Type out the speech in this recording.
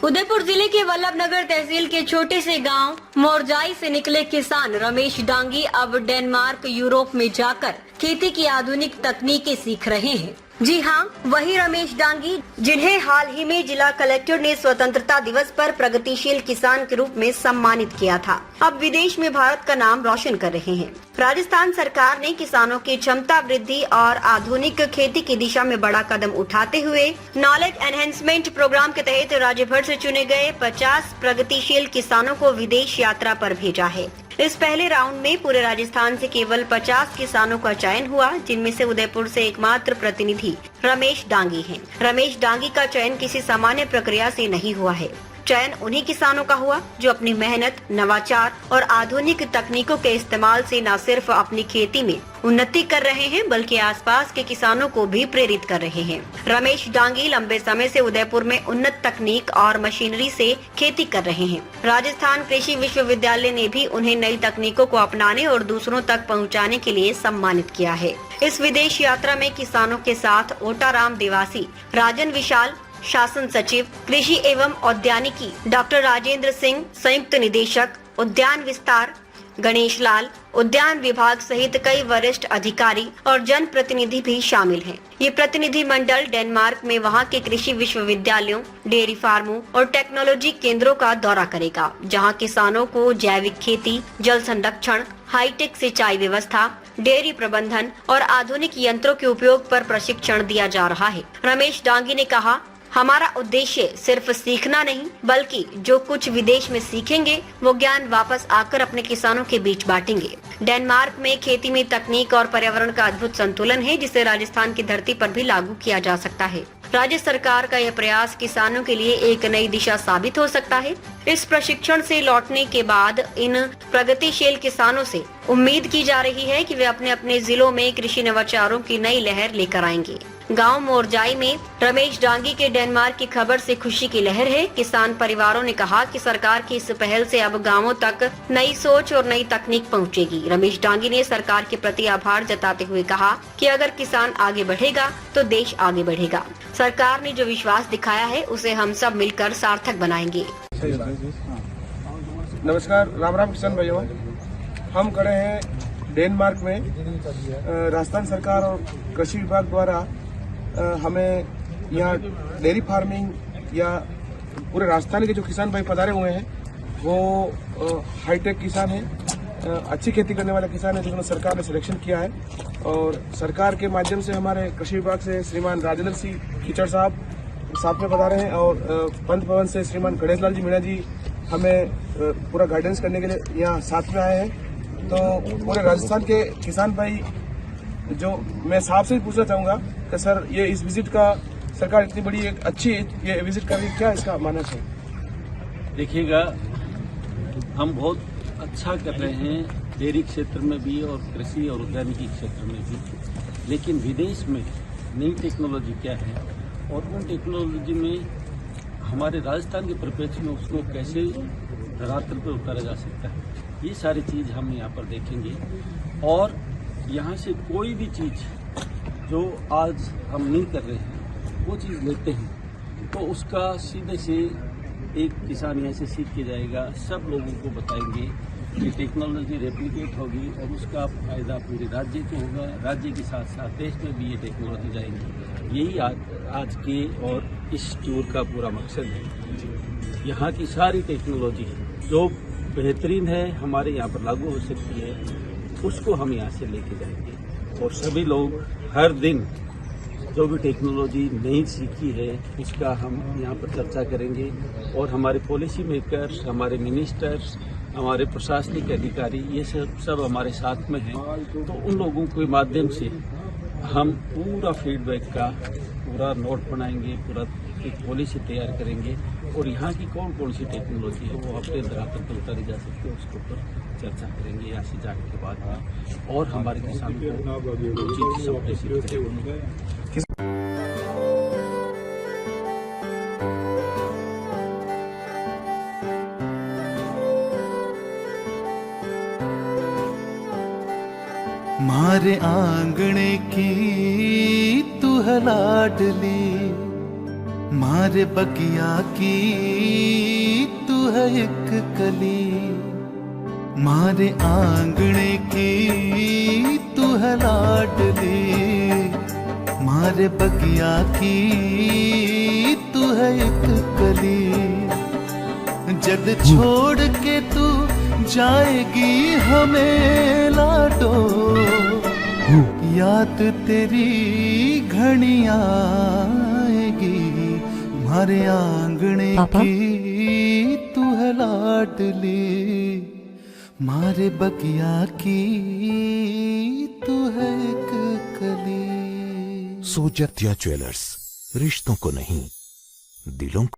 उदयपुर जिले के वल्लभनगर तहसील के छोटे से गांव मोरजाई से निकले किसान रमेश डांगी अब डेनमार्क यूरोप में जाकर खेती की आधुनिक तकनीकें सीख रहे हैं। जी हाँ, वही रमेश डांगी जिन्हें हाल ही में जिला कलेक्टर ने स्वतंत्रता दिवस पर प्रगतिशील किसान के रूप में सम्मानित किया था, अब विदेश में भारत का नाम रोशन कर रहे हैं। राजस्थान सरकार ने किसानों की क्षमता वृद्धि और आधुनिक खेती की दिशा में बड़ा कदम उठाते हुए नॉलेज एनहेंसमेंट प्रोग्राम के तहत राज्य भर से चुने गए 50 प्रगतिशील किसानों को विदेश यात्रा पर भेजा है। इस पहले राउंड में पूरे राजस्थान से केवल 50 किसानों का चयन हुआ, जिनमें से उदयपुर से एकमात्र प्रतिनिधि रमेश डांगी हैं। रमेश डांगी का चयन किसी सामान्य प्रक्रिया से नहीं हुआ है। चयन उन्हीं किसानों का हुआ जो अपनी मेहनत, नवाचार और आधुनिक तकनीकों के इस्तेमाल से न सिर्फ अपनी खेती में उन्नति कर रहे हैं बल्कि आसपास के किसानों को भी प्रेरित कर रहे हैं। रमेश डांगी लंबे समय से उदयपुर में उन्नत तकनीक और मशीनरी से खेती कर रहे हैं। राजस्थान कृषि विश्वविद्यालय ने भी उन्हें नई तकनीकों को अपनाने और दूसरों तक पहुंचाने के लिए सम्मानित किया है। इस विदेश यात्रा में किसानों के साथ ओटाराम देवासी, राजन विशाल, शासन सचिव कृषि एवं उद्यानिकी डॉक्टर राजेंद्र सिंह, संयुक्त निदेशक उद्यान विस्तार गणेश लाल, उद्यान विभाग सहित कई वरिष्ठ अधिकारी और जन प्रतिनिधि भी शामिल हैं। ये प्रतिनिधि मंडल डेनमार्क में वहां के कृषि विश्वविद्यालयों, डेयरी फार्मों और टेक्नोलॉजी केंद्रों का दौरा करेगा, जहां किसानों को जैविक खेती, जल संरक्षण, हाईटेक सिंचाई व्यवस्था, डेयरी प्रबंधन और आधुनिक यंत्रों के उपयोग पर प्रशिक्षण दिया जा रहा है। रमेश डांगी ने कहा, हमारा उद्देश्य सिर्फ सीखना नहीं बल्कि जो कुछ विदेश में सीखेंगे वो ज्ञान वापस आकर अपने किसानों के बीच बांटेंगे। डेनमार्क में खेती में तकनीक और पर्यावरण का अद्भुत संतुलन है, जिसे राजस्थान की धरती पर भी लागू किया जा सकता है। राज्य सरकार का यह प्रयास किसानों के लिए एक नई दिशा साबित हो सकता है। इस प्रशिक्षण से लौटने के बाद इन प्रगतिशील किसानों से उम्मीद की जा रही है कि वे अपने अपने जिलों में कृषि नवाचारों की नई लहर लेकर आएंगे। गांव मोरजाई में रमेश डांगी के डेनमार्क की खबर से खुशी की लहर है। किसान परिवारों ने कहा कि सरकार की इस पहल से अब गांवों तक नई सोच और नई तकनीक पहुंचेगी। रमेश डांगी ने सरकार के प्रति आभार जताते हुए कहा कि अगर किसान आगे बढ़ेगा तो देश आगे बढ़ेगा। सरकार ने जो विश्वास दिखाया है उसे हम सब मिलकर सार्थक बनाएंगे। नमस्कार, राम राम किसान भाइयों। हम खड़े हैं डेनमार्क में। राजस्थान सरकार और कृषि विभाग द्वारा हमें यहाँ डेयरी फार्मिंग या पूरे राजस्थान के जो किसान भाई पधारे हुए हैं वो हाईटेक किसान हैं, अच्छी खेती करने वाले किसान हैं जिन्होंने सरकार ने सिलेक्शन किया है। और सरकार के माध्यम से हमारे कृषि विभाग से श्रीमान राजेंद्र सिंह कीचड़ साहब साथ में पधारे हैं और पंत भवन से श्रीमान गणेश लाल जी मीणा जी हमें पूरा गाइडेंस करने के लिए यहाँ साथ में आए हैं। तो पूरे राजस्थान के किसान भाई जो मैं साहब से भी पूछना चाहूँगा कि सर ये इस विजिट का सरकार इतनी बड़ी एक अच्छी ये विजिट कर रही है, क्या इसका मानना है? देखिएगा, हम बहुत अच्छा कर रहे हैं डेयरी क्षेत्र में भी और कृषि और उद्यानिकी क्षेत्र में भी, लेकिन विदेश में नई टेक्नोलॉजी क्या है और उन टेक्नोलॉजी में हमारे राजस्थान के परिप्रेक्ष्य में उसको कैसे धरातल पर उतारा जा सकता है, ये सारी चीज़ हम यहाँ पर देखेंगे। और यहाँ से कोई भी चीज़ जो आज हम नहीं कर रहे हैं वो चीज़ लेते हैं तो उसका सीधे से एक किसान यहाँ से सीख के जाएगा, सब लोगों को बताएंगे कि टेक्नोलॉजी रेप्लिकेट होगी और उसका फायदा पूरे राज्य को होगा। राज्य के साथ साथ देश में भी ये टेक्नोलॉजी जाएंगी। यही आज के और इस टूर का पूरा मकसद है। यहाँ की सारी टेक्नोलॉजी जो बेहतरीन है हमारे यहाँ पर लागू हो सकती है उसको हम यहाँ से लेके जाएंगे और सभी लोग हर दिन जो भी टेक्नोलॉजी नई सीखी है उसका हम यहाँ पर चर्चा करेंगे और हमारे पॉलिसी मेकर्स, हमारे मिनिस्टर्स, हमारे प्रशासनिक अधिकारी ये सब हमारे साथ में हैं। तो उन लोगों के माध्यम से हम पूरा फीडबैक का पूरा नोट बनाएंगे, पूरा एक पॉलिसी तैयार करेंगे और यहाँ की कौन कौन सी टेक्नोलॉजी है वो अपने धरातल पर उतारी जा सकती है उसके ऊपर चर्चा करेंगे यहाँ से जाने के बाद में और हमारे किसानों को उचित संप्रेषित करेंगे। मारे आंगणे की तू है लाडली, मारे बगिया की तू है एक कली, मारे आंगणे की तू है लाडली, मारे बगिया की तू है एक कली। जद छोड़ के तू जाएगी हमें लाडो, याद तेरी घनी आएगी, मारे आंगणे की तू है लाडली, मारे बगिया की तू है एक कली। सोजतिया ज्वेलर्स, रिश्तों को नहीं दिलों को